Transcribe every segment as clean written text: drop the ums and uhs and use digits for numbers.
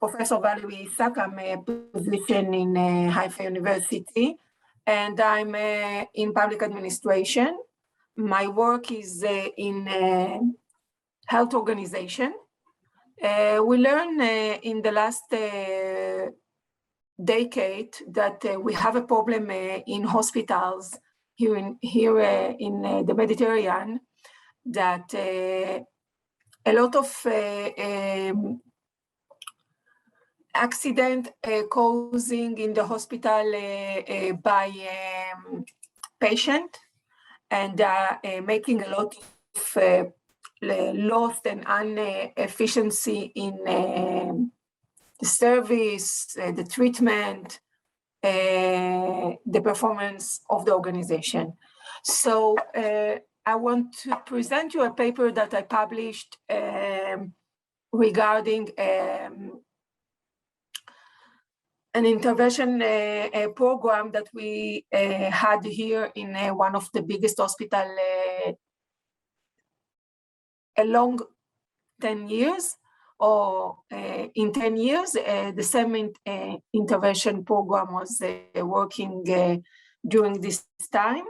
Professor Valerie Isaak. I'm a physician in Haifa University, and I'm in public administration. My work is in health organization. We learned in the last decade that we have a problem in hospitals here in the Mediterranean, that a lot of accident causing in the hospital by patient, and making a lot of loss and inefficiency in the service, the treatment, the performance of the organization. So I want to present you a paper that I published regarding an intervention program that we had here in one of the biggest hospitals along 10 years, or in 10 years, the same intervention program was working during this time.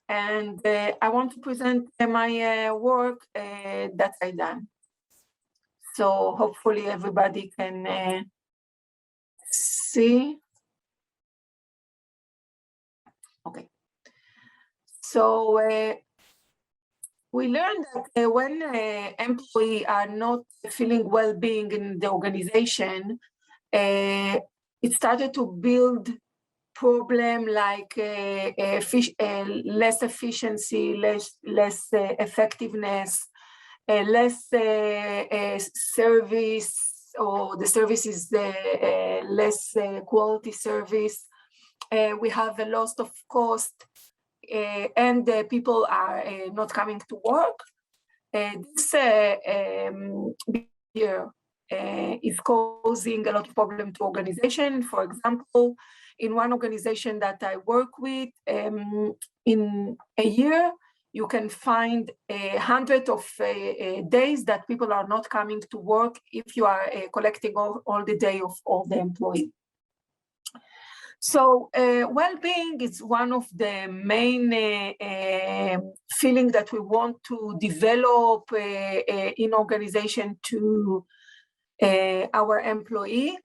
And I want to present my work that I done. So hopefully everybody can see. Okay. So we learned that when employees are not feeling well-being in the organization, it started to build problem like less efficiency, less effectiveness, less service, or the service is less quality service. We have a loss of cost, and people are not coming to work. This behavior is causing a lot of problem to organization. For example, in one organization that I work with, in a year, you can find 100 of days that people are not coming to work if you are collecting all the day of all the employees. So well-being is one of the main feelings that we want to develop in organization to our employee.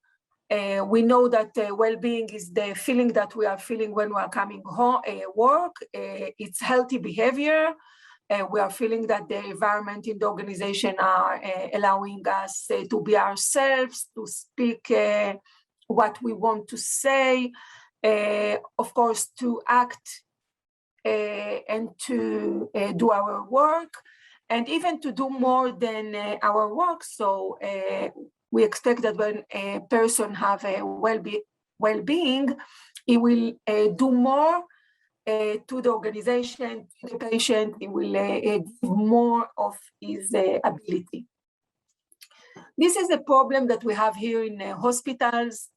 We know that well-being is the feeling that we are feeling when we are coming home, work. It's healthy behavior. We are feeling that the environment in the organization are allowing us to be ourselves, to speak what we want to say, of course, to act and to do our work, and even to do more than our work. So we expect that when a person have a well-being, he will do more to the organization, to the patient. He will give more of his ability. This is a problem that we have here in hospitals.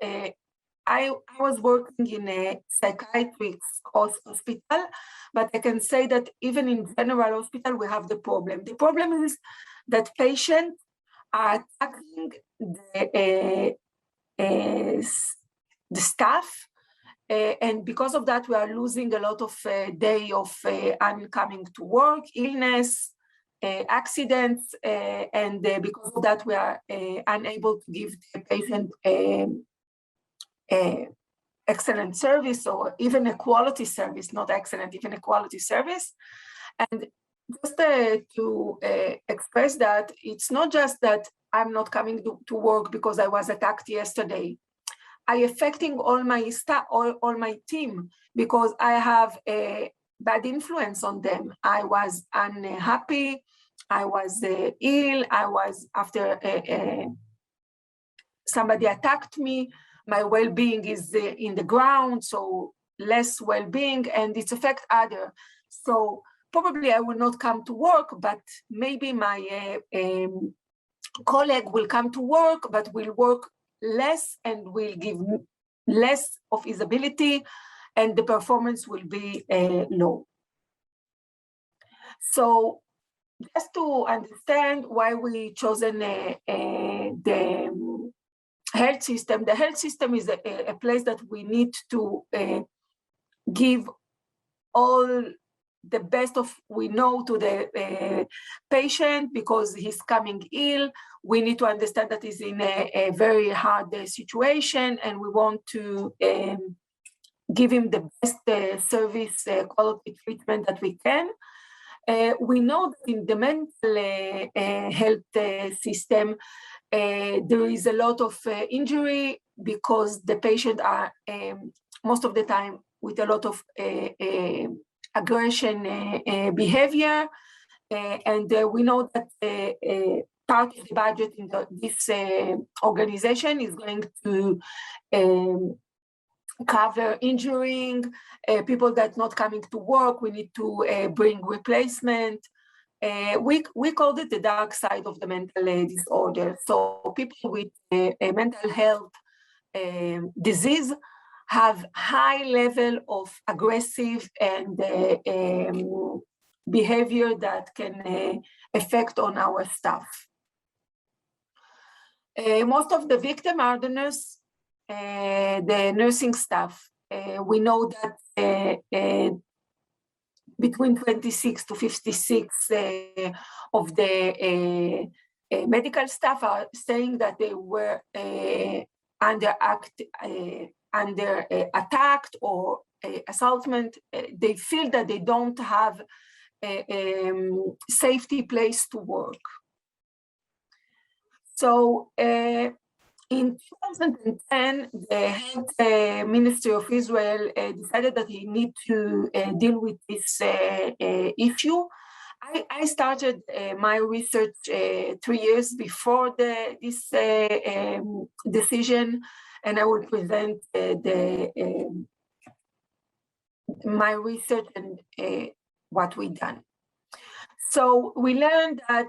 I was working in a psychiatric hospital, but I can say that even in general hospital, we have the problem. The problem is that patients are attacking the staff, and because of that, we are losing a lot of day of uncoming to work, illness, accidents, and because of that, we are unable to give the patient excellent service, or even a quality service, not excellent, even a quality service. And just to express that, it's not just that I'm not coming to work because I was attacked yesterday. I affecting all my staff, all my team, because I have a bad influence on them. I was unhappy, I was ill, I was after somebody attacked me, my well-being is in the ground, so less well-being, and it affects others. So probably I will not come to work, but maybe my colleague will come to work, but will work less and will give less of his ability, and the performance will be low. So just to understand why we chosen the health system. The health system is a place that we need to give all the best of we know to the patient, because he's coming ill. We need to understand that he's in a very hard situation, and we want to give him the best service quality treatment that we can. We know that in the mental health system, there is a lot of injury, because the patient are most of the time with a lot of aggression behavior, and we know that part of the budget in this organization is going to cover injuring people that not coming to work. We need to bring replacement. We called it the dark side of the mental disorder. So people with a mental health disease have high level of aggressive and behavior that can affect on our staff. Most of the victims are the nursing staff. We know that between 26 to 56 of the medical staff are saying that they were attacked or assaultment. They feel that they don't have a safety place to work. So in 2010, the Health Ministry of Israel decided that he need to deal with this issue. I started my research 3 years before this decision, and I will present my research and what we done. So we learned that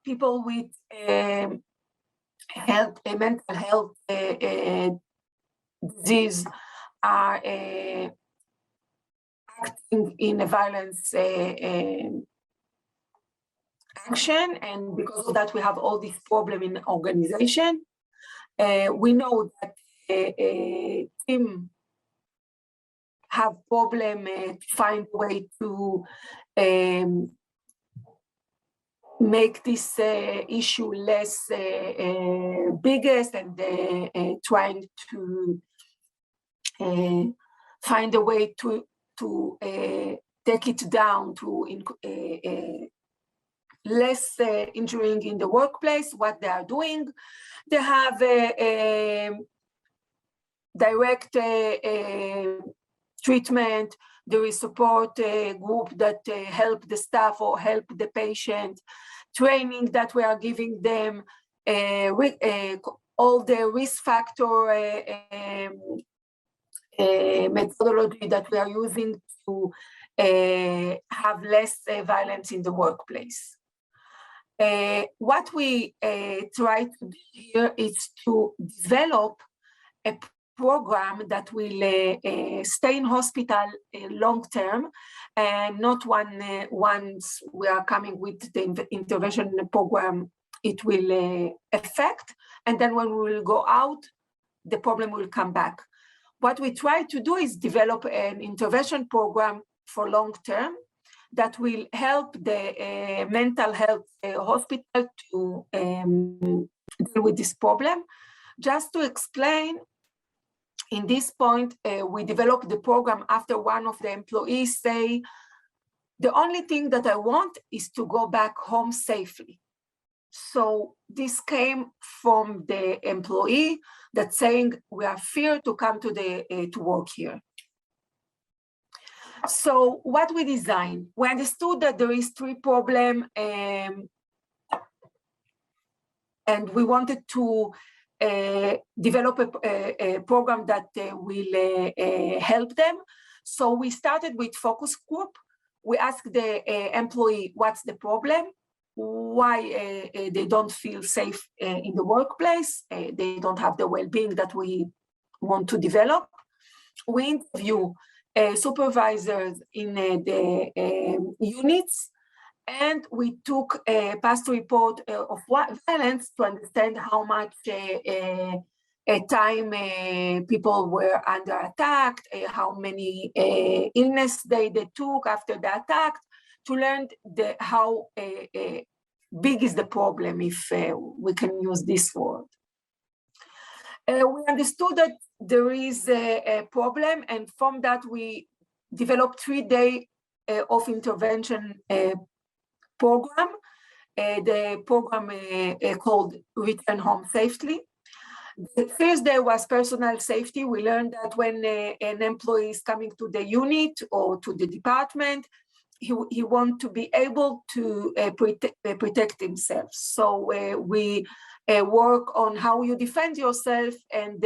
people with mental health disease are acting in a violence action, and because of that we have all this problem in organization. We know that team have problem to find a way to make this issue less biggest, and trying to find a way to take it down to less injuring in the workplace. What they are doing, they have a direct treatment. There is support group that help the staff or help the patient, training that we are giving them, all the risk factor methodology that we are using to have less violence in the workplace. What we try to do here is to develop a program that will stay in hospital long term, and not once we are coming with the intervention program, it will affect, and then when we will go out, the problem will come back. What we try to do is develop an intervention program for long term that will help the mental health hospital to deal with this problem. Just to explain, in this point, we developed the program after one of the employees say, the only thing that I want is to go back home safely. So this came from the employee that's saying, we are feared to come to work here. So what we designed, we understood that there is 3 problems, and we wanted to develop a program that will help them. So we started with focus group. We asked the employee, what's the problem? Why they don't feel safe in the workplace? They don't have the well-being that we want to develop. We interview supervisors in the units, and we took a past report of violence to understand how much time people were under attack, how many illness they took after the attack, to learn how big is the problem, if we can use this word. We understood that there is a problem, and from that we developed 3-day of intervention program. The program called Return Home Safely. The first day was personal safety. We learned that when an employee is coming to the unit or to the department, he wants to be able to protect himself. So we work on how you defend yourself, and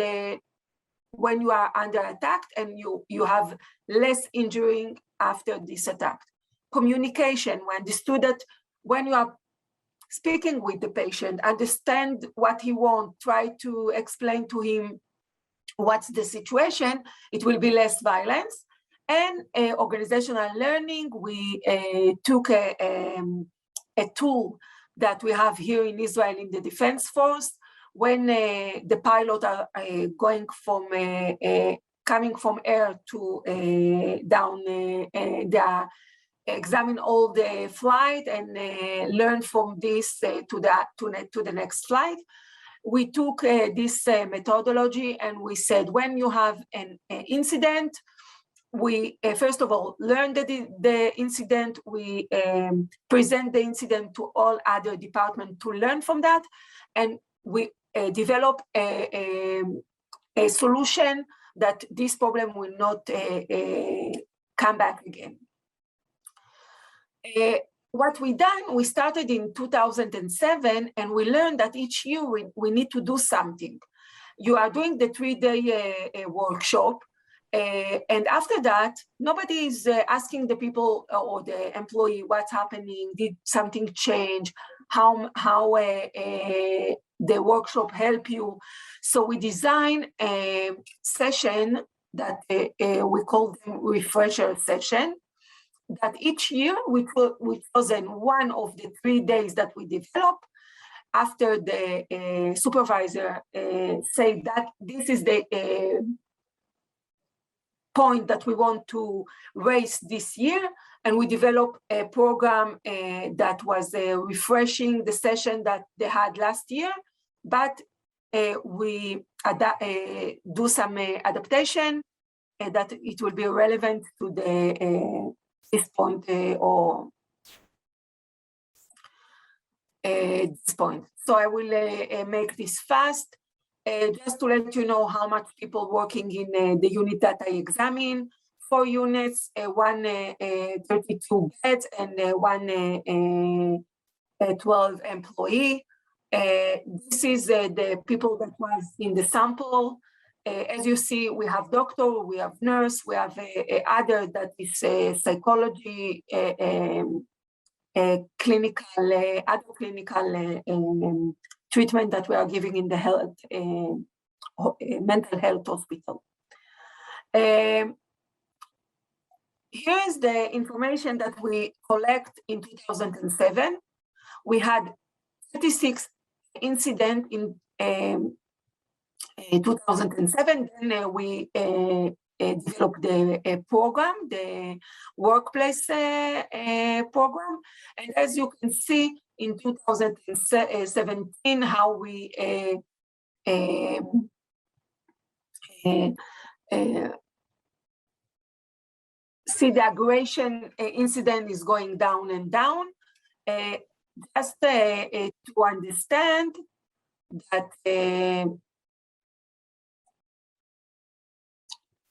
when you are under attack, and you have less injury after this attack. Communication, we understood that when you are speaking with the patient, understand what he wants, try to explain to him what's the situation, it will be less violence. And organizational learning, we took a tool that we have here in Israel in the Defense Force. When the pilots are going from coming from air to down, they are examine all the flight and learn from this to the next flight. We took this methodology, and we said, when you have an incident, we first of all learn the incident. We present the incident to all other departments to learn from that, and we develop a solution that this problem will not come back again. What we done, we started in 2007, and we learned that each year we need to do something. You are doing the 3-day workshop, and after that, nobody is asking the people or the employee what's happening, did something change, how the workshop help you. So we design a session that we call them refresher session, that each year we chosen one of the 3 days that we develop after the supervisor say that this is the point that we want to raise this year, and we develop a program that was refreshing the session that they had last year, but we do some adaptation that it will be relevant to the this point or this point. So I will make this fast, just to let you know how much people working in the unit that I examine. 4 units, 32 beds, and 12 employee. This is the people that was in the sample. As you see, we have doctor, we have nurse, we have other that is psychology, clinical, other clinical treatment that we are giving in the health, mental health hospital. Here is the information that we collect in 2007. We had 36 incidents in 2007, then we developed the program, the workplace program. And as you can see, in 2017, how we see the aggression incident is going down and down. Just to understand that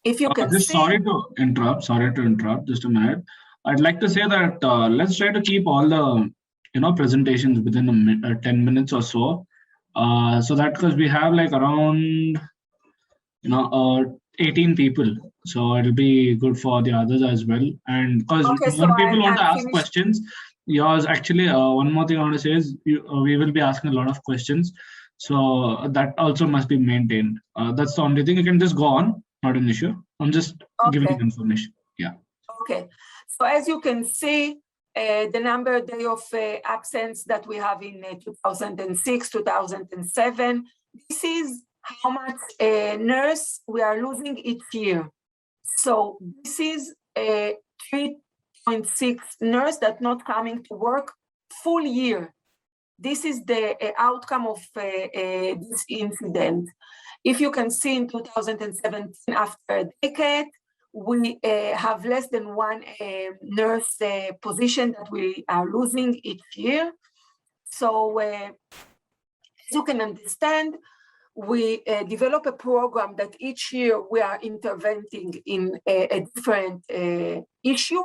if you can see... Sorry to interrupt, just a minute. I'd like to say that let's try to keep all the presentations within 10 minutes or so. So that because we have like around 18 people, so it'll be good for the others as well. And because more people want to ask questions, yours actually one more thing I want to say is we will be asking a lot of questions, so that also must be maintained. That's the only thing. You can just go on, not an issue. I'm just giving you information. Yeah. Okay. So as you can see, the number of day of absence that we have in 2006, 2007, this is how much nurse we are losing each year. So this is a 3.6 nurse that not coming to work full year. This is the outcome of this incident. If you can see in 2017, after a decade, we have less than one nurse position that we are losing each year. So as you can understand, we develop a program that each year we are intervening in a different issue,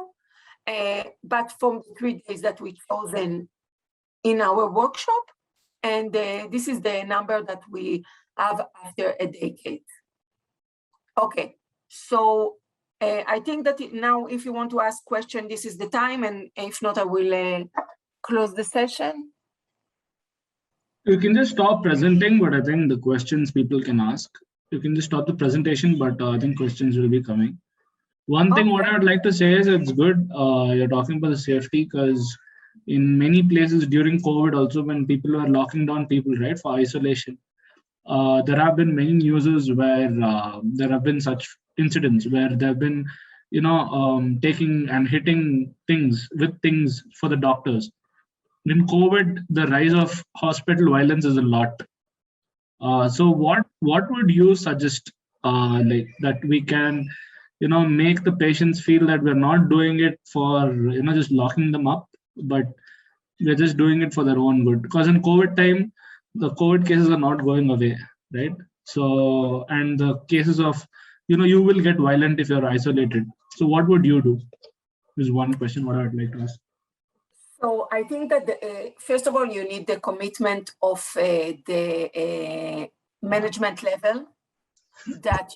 but from the 3 days that we chosen in our workshop, and this is the number that we have after a decade. Okay, so I think that now if you want to ask questions, this is the time, and if not, I will close the session. You can just stop presenting, but I think the questions people can ask. You can just stop the presentation, but I think questions will be coming. One thing what I would like to say is it's good you're talking about the safety, because in many places during COVID also, when people were locking down people, right, for isolation, there have been many newses where there have been such incidents where there have been, taking and hitting things with things for the doctors. In COVID, the rise of hospital violence is a lot. So what would you suggest, like that we can, make the patients feel that we're not doing it for, just locking them up, but we're just doing it for their own good? Because in COVID time, the COVID cases are not going away, right? So, and the cases of, you will get violent if you're isolated. So what would you do? Is one question what I'd like to ask. So I think that first of all, you need the commitment of the management level, that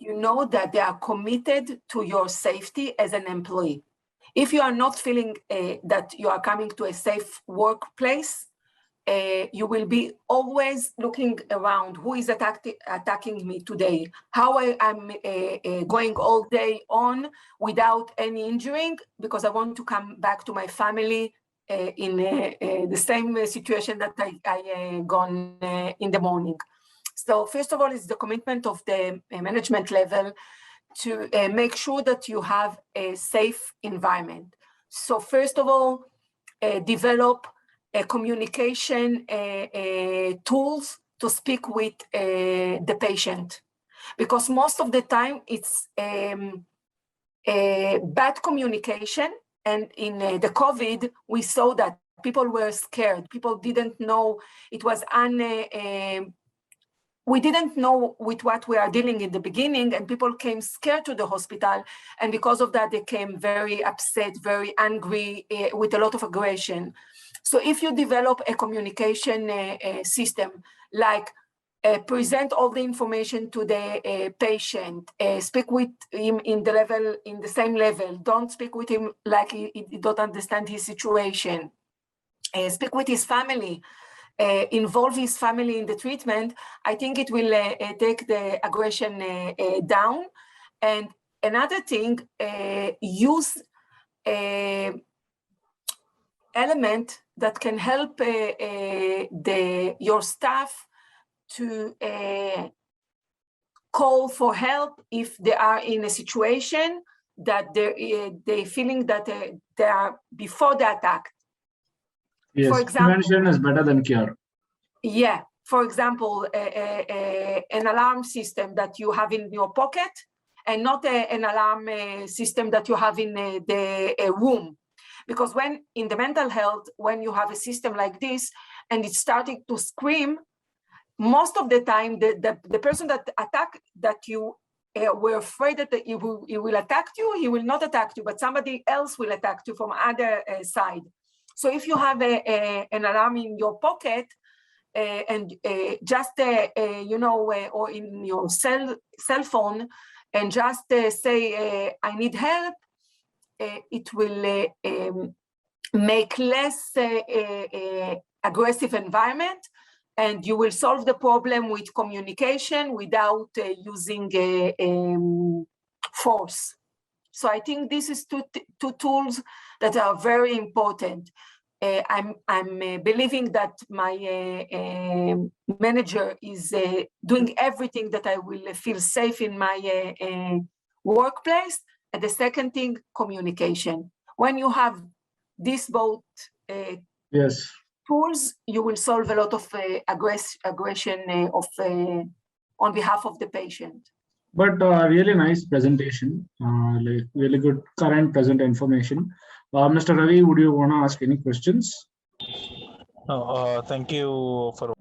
that they are committed to your safety as an employee. If you are not feeling that you are coming to a safe workplace, you will be always looking around, who is attacking me today, how I'm going all day on without any injuring, because I want to come back to my family in the same situation that I gone in the morning. So first of all, it's the commitment of the management level to make sure that you have a safe environment. So first of all, develop communication tools to speak with the patient, because most of the time it's bad communication. And in the COVID, we saw that people were scared. People didn't know. It was we didn't know with what we are dealing in the beginning, and people came scared to the hospital. And because of that, they came very upset, very angry, with a lot of aggression. So if you develop a communication system, like present all the information to the patient, speak with him in the same level. Don't speak with him like he don't understand his situation. Speak with his family, involve his family in the treatment. I think it will take the aggression down. And another thing, use element that can help your staff to call for help if they are in a situation that they feeling that they are before the attack. Yes, for example, prevention is better than cure. Yeah, for example, an alarm system that you have in your pocket, and not an alarm system that you have in the room. Because when in the mental health, when you have a system like this and it's starting to scream, most of the time, the person that you were afraid that he will attack you, he will not attack you, but somebody else will attack you from other side. So if you have an alarm in your pocket, and just, or in your cell phone, and just say, I need help, it will make less aggressive environment, and you will solve the problem with communication without using force. So I think this is two tools that are very important. I'm believing that my manager is doing everything that I will feel safe in my workplace. And the second thing, communication. When you have these both yes, tools, you will solve a lot of aggression on behalf of the patient. But really nice presentation, like really good current present information. Mr. Ravi, would you want to ask any questions? Thank you for